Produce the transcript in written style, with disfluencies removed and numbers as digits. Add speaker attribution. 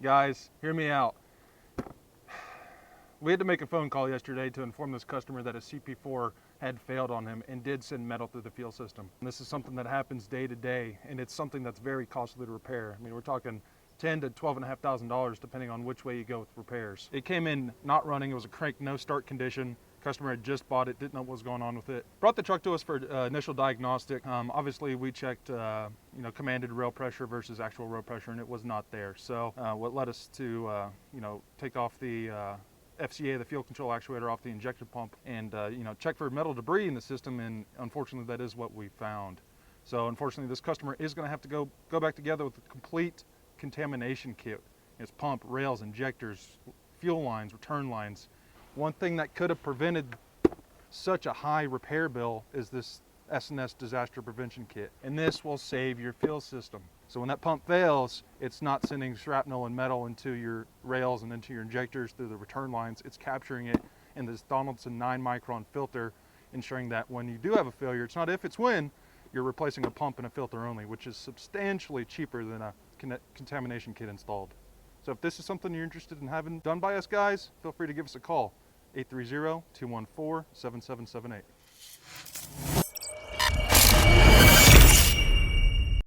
Speaker 1: Guys, hear me out. We had to make a phone call yesterday to inform this customer that a CP4 had failed on him and did send metal through the fuel system. And this is something that happens day to day, and it's something that's very costly to repair. I mean, we're talking $10,000 to $12,500 depending on which way you go with repairs. It came in not running. It was a crank no start condition. Customer had just bought it, didn't know what was going on with it. Brought the truck to us for initial diagnostic. Obviously we checked commanded rail pressure versus actual rail pressure, and it was not there. So what led us to take off the FCA, the fuel control actuator, off the injection pump, and check for metal debris in the system, and unfortunately that is what we found. So unfortunately this customer is going to have to go back together with a complete contamination kit. It's pump, rails, injectors, fuel lines, return lines. One thing that could have prevented such a high repair bill is this S&S disaster prevention kit, and this will save your fuel system. So when that pump fails, it's not sending shrapnel and metal into your rails and into your injectors through the return lines. It's capturing it in this Donaldson 9-micron filter, ensuring that when you do have a failure, it's not if, it's when, you're replacing a pump and a filter only, which is substantially cheaper than a contamination kit installed. So if this is something you're interested in having done by us guys, feel free to give us a call, 830-214-7778.